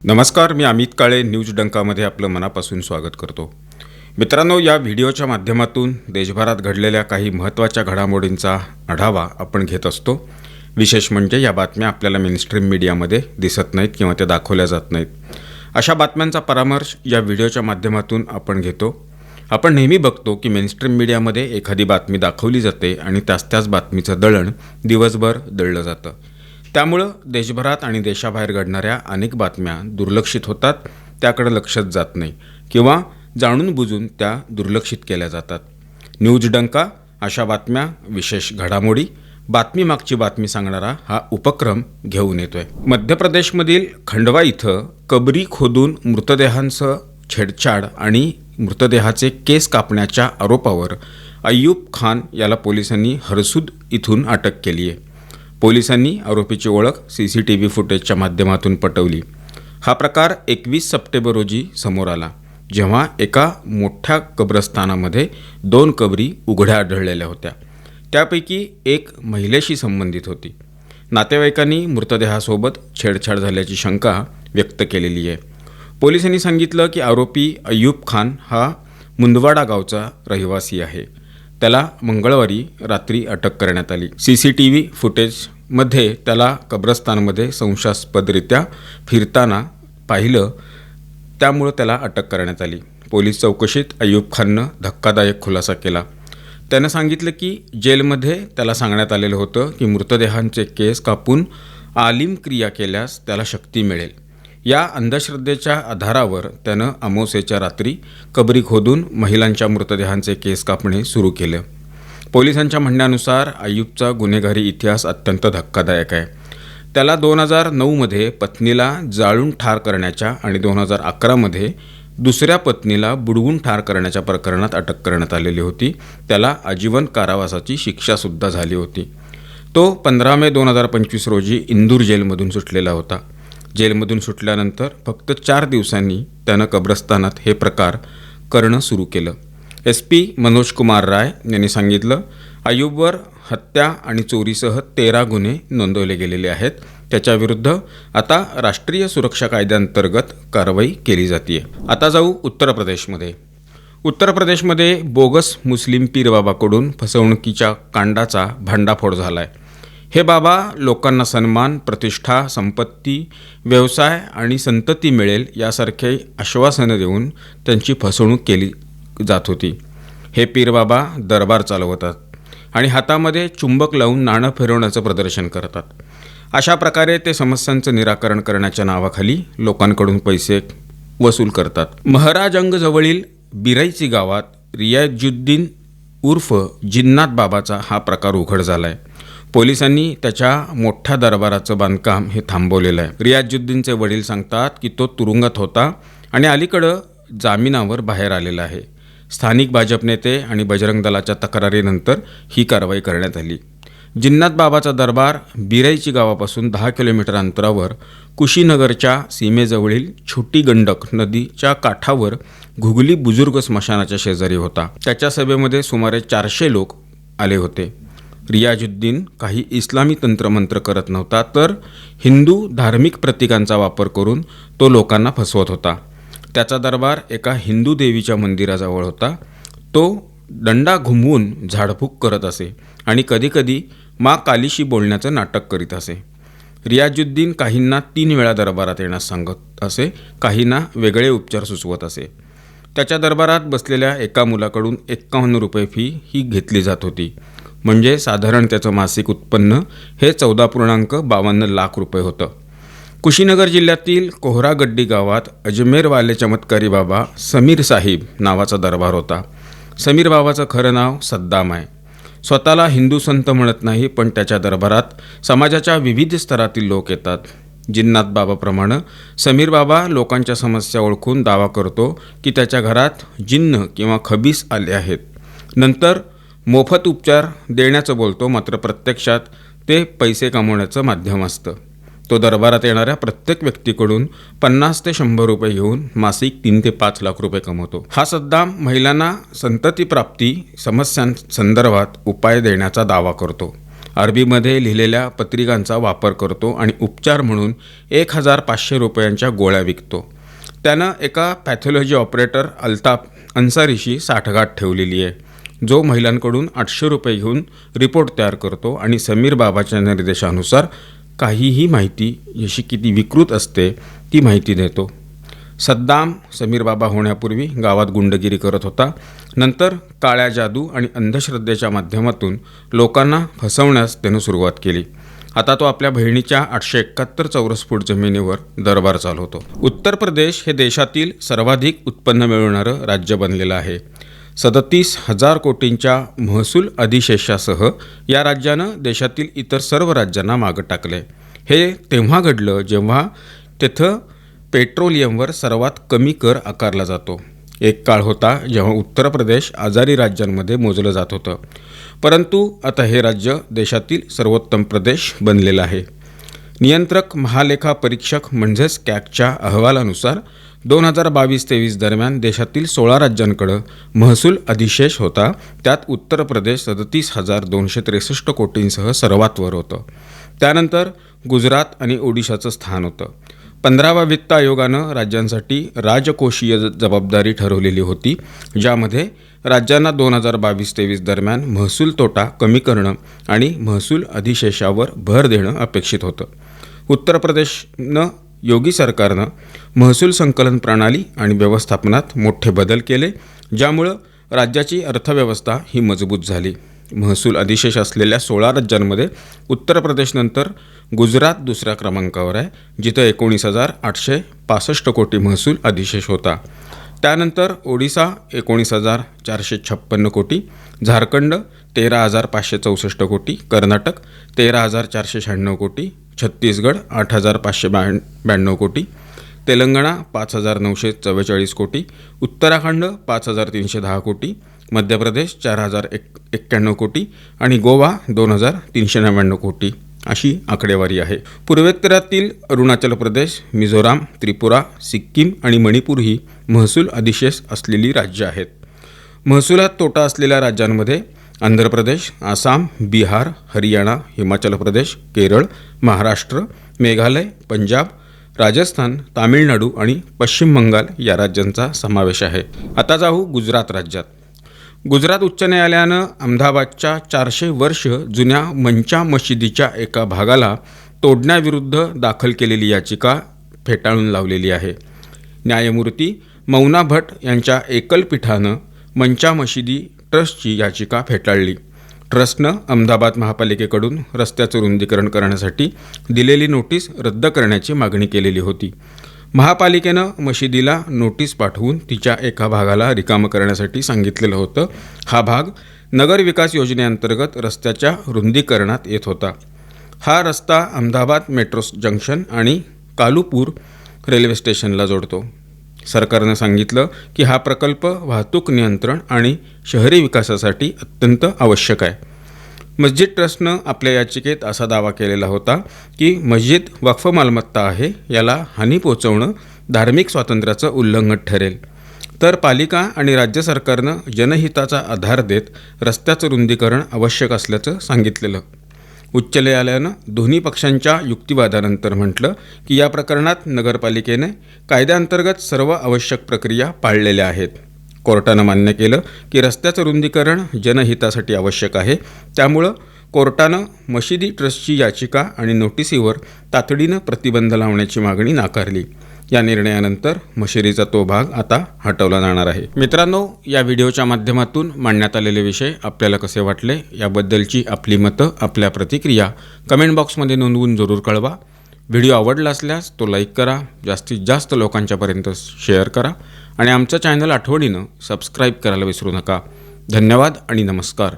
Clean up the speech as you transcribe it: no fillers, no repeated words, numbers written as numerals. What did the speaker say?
नमस्कार, मी अमित काळे न्यूज डंकामध्ये आपलं मनापासून स्वागत करतो. मित्रांनो, या व्हिडिओच्या माध्यमातून देशभरात घडलेल्या काही महत्त्वाच्या घडामोडींचा आढावा आपण घेत असतो. विशेष म्हणजे या बातम्या आपल्याला मेनस्ट्रीम मीडियामध्ये दिसत नाहीत किंवा त्या दाखवल्या जात नाहीत. अशा बातम्यांचा परामर्श या व्हिडिओच्या माध्यमातून आपण घेतो. आपण नेहमी बघतो की मेनस्ट्रीम मीडियामध्ये एखादी बातमी दाखवली जाते आणि त्याच बातमीचं दळण दिवसभर दळलं जातं. त्यामुळं देशभरात आणि देशाबाहेर घडणाऱ्या अनेक बातम्या दुर्लक्षित होतात, त्याकडे लक्षच जात नाही किंवा जाणून बुजून त्या दुर्लक्षित केल्या जातात. न्यूज डंका अशा बातम्या, विशेष घडामोडी, बातमीमागची बातमी सांगणारा हा उपक्रम घेऊन येतोय. मध्य प्रदेशमधील खंडवा इथं कबरी खोदून मृतदेहांचं छेडछाड आणि मृतदेहाचे केस कापण्याच्या आरोपावर अय्यूब खान याला पोलिसांनी हरसूद इथून अटक केली आहे. पोलिसांनी आरोपीची ओळख CCTV फुटेजच्या माध्यमातून पटवली. हा प्रकार 21 सप्टेंबर रोजी समोर आला, जेव्हा एका मोठ्या कब्रस्तानामध्ये 2 कबरी उघड्या आढळलेल्या होत्या. त्यापैकी एक महिलेशी संबंधित होती. नातेवाईकांनी मृतदेहासोबत छेडछाड झाल्याची शंका व्यक्त केलेली आहे. पोलिसांनी सांगितलं की आरोपी अय्यूब खान हा मुंदवाडा गावचा रहिवासी आहे. त्याला मंगळवारी रात्री अटक करण्यात आली. CCTV फुटेजमध्ये त्याला कब्रस्तानमध्ये संशयास्पदरित्या फिरताना पाहिलं, त्यामुळं त्याला अटक करण्यात आली. पोलीस चौकशीत अय्यूब खाननं धक्कादायक खुलासा केला. त्यानं सांगितलं की जेलमध्ये त्याला सांगण्यात आलेलं होतं की मृतदेहांचे केस कापून आलिम क्रिया केल्यास त्याला शक्ती मिळेल. या अंधश्रद्धेच्या आधारावर त्यानं अमावस्येच्या रात्री कबरी खोदून महिलांच्या मृतदेहांचे केस कापणे सुरू केलं. पोलिसांच्या म्हणण्यानुसार अय्यूबचा गुन्हेगारी इतिहास अत्यंत धक्कादायक आहे. त्याला 2009मध्ये पत्नीला जाळून ठार करण्याच्या आणि 2011मध्ये दुसऱ्या पत्नीला बुडवून ठार करण्याच्या प्रकरणात अटक करण्यात आलेली होती. त्याला आजीवन कारावासाची शिक्षासुद्धा झाली होती. तो 15 मे 2025 रोजी इंदूर जेलमधून सुटलेला होता. जेलमधून सुटल्यानंतर फक्त 4 दिवसांनी त्यानं कब्रस्तानात हे प्रकार करणं सुरू केलं. SP मनोज कुमार राय यांनी सांगितलं, अय्यूबवर हत्या आणि चोरीसह 13 गुन्हे नोंदवले गेलेले आहेत. त्याच्याविरुद्ध आता राष्ट्रीय सुरक्षा कायद्याअंतर्गत कारवाई केली जाते. आता जाऊ उत्तर प्रदेशमध्ये. उत्तर प्रदेशमध्ये बोगस मुस्लिम पीर बाबाकडून फसवणुकीच्या कांडाचा भांडाफोड झाला आहे. हे बाबा लोकांना सन्मान, प्रतिष्ठा, संपत्ती, व्यवसाय आणि संतती मिळेल यासारखे आश्वासनं देऊन त्यांची फसवणूक केली जात होती. हे पीर बाबा दरबार चालवतात आणि हातामध्ये चुंबक लावून नाणं फिरवण्याचं प्रदर्शन करतात. अशा प्रकारे ते समस्यांचं निराकरण करण्याच्या नावाखाली लोकांकडून पैसे वसूल करतात. महाराजंगजवळील बिराईची गावात रियाजुद्दीन उर्फ जिन्नात बाबाचा हा प्रकार उघड झाला आहे. पोलिसांनी त्याच्या मोठ्या दरबाराचं बांधकाम हे थांबवलेलं आहे. रियाजुद्दीनचे वडील सांगतात की तो तुरुंगात होता आणि अलीकडं जामिनावर बाहेर आलेला आहे. स्थानिक भाजप नेते आणि बजरंग दलाच्या तक्रारीनंतर ही कारवाई करण्यात आली. जिन्नात बाबाचा दरबार बिराईची गावापासून 10 किलोमीटर अंतरावर कुशीनगरच्या सीमेजवळील छोटी गंडक नदीच्या काठावर घुगली बुजुर्ग स्मशानाच्या शेजारी होता. त्याच्या सभेमध्ये सुमारे 400 लोक आले होते. रियाजुद्दीन काही इस्लामी तंत्रमंत्र करत नव्हता, तर हिंदू धार्मिक प्रतीकांचा वापर करून तो लोकांना फसवत होता. त्याचा दरबार एका हिंदू देवीच्या मंदिराजवळ होता. तो दंडा घुमवून झाडफूक करत असे आणि कधीकधी माँ कालीशी बोलण्याचं नाटक करीत असे. रियाजुद्दीन काहींना 3 वेळा दरबारात येण्यास सांगत असे, काहींना वेगळे उपचार सुचवत असे. त्याच्या दरबारात बसलेल्या एका मुलाकडून 51 रुपये फी ही घेतली जात होती. म्हणजे साधारण त्याचं मासिक उत्पन्न हे 14.52 लाख रुपये होतं. कुशीनगर जिल्ह्यातील कोहरागड्डी गावात अजमेरवाले चमत्कारी बाबा समीर साहिब नावाचा दरबार होता. समीर बाबाचं खरं नाव सद्दाम आहे. स्वतःला हिंदू संत म्हणत नाही, पण त्याच्या दरबारात समाजाच्या विविध स्तरातील लोक येतात. जिन्नात बाबाप्रमाणे समीर बाबा लोकांच्या समस्या ओळखून दावा करतो की त्याच्या घरात जिन्न किंवा खबीस आले आहेत. नंतर मोफत उपचार देण्याचं बोलतो, मात्र प्रत्यक्षात ते पैसे कमवण्याचं माध्यम असतं. तो दरबारात येणाऱ्या प्रत्येक व्यक्तीकडून 50 ते 100 रुपये घेऊन मासिक 3 ते 5 लाख रुपये कमवतो. हा सद्दाम महिलांना संतती प्राप्ती समस्यांसंदर्भात उपाय देण्याचा दावा करतो. अरबीमध्ये लिहिलेल्या पत्रिकांचा वापर करतो आणि उपचार म्हणून 1500 रुपयांच्या गोळ्या विकतो. त्यानं एका पॅथॉलॉजी ऑपरेटर अल्ताफ अन्सारीशी साठगाठ ठेवलेली आहे, जो महिलांकडून 800 रुपये घेऊन रिपोर्ट तयार करतो आणि समीर बाबाच्या निर्देशानुसार काहीही माहिती जशी की ती विकृत असते ती माहिती देतो. सद्दाम समीर बाबा होण्यापूर्वी गावात गुंडगिरी करत होता. नंतर काळ्या जादू आणि अंधश्रद्धेच्या माध्यमातून लोकांना फसवण्यास त्यानं सुरुवात केली. आता तो आपल्या बहिणीच्या 871 चौरस फूट जमिनीवर दरबार चालवतो. उत्तर प्रदेश हे देशातील सर्वाधिक उत्पन्न मिळवणारं राज्य बनलेलं आहे. 37,000 कोटींच्या महसूल अधिशेषासह या राज्यानं देशातील इतर सर्व राज्यांना मागं टाकले. हे तेव्हा घडलं जेव्हा तिथं पेट्रोलियमवर सर्वात कमी कर आकारला जातो. एक काळ होता जेव्हा उत्तर प्रदेश आजारी राज्यांमध्ये मोजलं जात होतं, परंतु आता हे राज्य देशातील सर्वोत्तम प्रदेश बनलेलं आहे. नियंत्रक महालेखा परीक्षक म्हणजेच कॅगच्या अहवालानुसार 2022-23 दरम्यान देशातील 16 राज्यांकडं महसूल अधिशेष होता. त्यात उत्तर प्रदेश 37,263 कोटींसह सर्वात वर होतं. त्यानंतर गुजरात आणि ओडिशाचं स्थान होतं. 15व्या वित्त आयोगानं राज्यांसाठी राजकोषीय जबाबदारी ठरवलेली होती, ज्यामध्ये राज्यांना 2022-23 दरम्यान महसूल तोटा कमी करणं आणि महसूल अधिशेषावर भर देणं अपेक्षित होतं. उत्तर प्रदेशनं योगी सरकारनं महसूल संकलन प्रणाली आणि व्यवस्थापनात मोठे बदल केले, ज्यामुळं राज्याची अर्थव्यवस्था ही मजबूत झाली. महसूल अधिशेष असलेल्या 16 राज्यांमध्ये उत्तर प्रदेशनंतर गुजरात दुसऱ्या क्रमांकावर आहे, जिथं 19,865 कोटी महसूल अधिशेष होता. त्यानंतर ओडिसा 19,456 कोटी, झारखंड 13,564 कोटी, कर्नाटक 13,496 कोटी, छत्तीसगड 8,592 कोटी, तेलंगणा 5,944 कोटी, उत्तराखंड 5,310 कोटी, मध्य प्रदेश 4,091 कोटी आणि गोवा 2,399 कोटी अशी आकडेवारी आहे. पूर्वेत्तरातील अरुणाचल प्रदेश, मिझोराम, त्रिपुरा, सिक्कीम आणि मणिपूर ही महसूल अधिशेष असलेली राज्य आहेत. महसुलात तोटा असलेल्या राज्यांमध्ये आंध्र प्रदेश, आसाम, बिहार, हरियाणा, हिमाचल प्रदेश, केरळ, महाराष्ट्र, मेघालय, पंजाब, राजस्थान, तामिळनाडू आणि पश्चिम बंगाल या राज्यांचा समावेश आहे. आता जाऊ गुजरात राज्यात. गुजरात उच्च न्यायालयानं अहमदाबादच्या 400 वर्ष जुन्या मंचा मशिदीच्या एका भागाला तोडण्याविरुद्ध दाखल केलेली याचिका फेटाळून लावलेली आहे. न्यायमूर्ती मौना भट यांच्या एकल पीठानं मंचा मशिदी ट्रस्टची याचिका फेटाळली. ट्रस्टनं अहमदाबाद महापालिकेकडून रस्त्याचं रुंदीकरण करण्यासाठी दिलेली नोटीस रद्द करण्याची मागणी केलेली होती. महापालिकेनं मशिदीला नोटीस पाठवून तिच्या एका भागाला रिकामं करण्यासाठी सांगितलेलं होतं. हा भाग नगर विकास योजनेअंतर्गत रस्त्याच्या रुंदीकरणात येत होता. हा रस्ता अहमदाबाद मेट्रो जंक्शन आणि कालूपूर रेल्वे स्टेशनला जोडतो. सरकारनं सांगितलं की हा प्रकल्प वाहतूक नियंत्रण आणि शहरी विकासासाठी अत्यंत आवश्यक आहे. मस्जिद ट्रस्टनं आपल्या याचिकेत असा दावा केलेला होता की मस्जिद वक्फ मालमत्ता आहे, याला हानी पोचवणं धार्मिक स्वातंत्र्याचं उल्लंघन ठरेल. तर पालिका आणि राज्य सरकारनं जनहिताचा आधार देत रस्त्याचं रुंदीकरण आवश्यक असल्याचं सांगितलेलं. उच्च न्यायालयानं दोन्ही पक्षांच्या युक्तिवादानंतर म्हटलं की या प्रकरणात नगरपालिकेने कायद्याअंतर्गत सर्व आवश्यक प्रक्रिया पाळलेल्या आहेत. कोर्टानं मान्य केलं की रस्त्याचं रुंदीकरण जनहितासाठी आवश्यक आहे. त्यामुळं कोर्टानं मशिदी ट्रस्टची याचिका आणि नोटिसीवर तातडीनं प्रतिबंध लावण्याची मागणी नाकारली. या निर्णयानंतर मशिदीचा तो भाग आता हटवला जाणार आहे. मित्रांनो, या व्हिडिओच्या माध्यमातून मांडण्यात आलेले विषय आपल्याला कसे वाटले याबद्दलची आपली मतं, आपल्या प्रतिक्रिया कमेंट बॉक्समध्ये नोंदवून जरूर कळवा. व्हिडिओ आवडला असल्यास तो लाईक करा, जास्तीत जास्त लोकांच्यापर्यंत शेअर करा आणि आमचं चॅनल आठवणीनं सबस्क्राईब करायला विसरू नका. धन्यवाद आणि नमस्कार.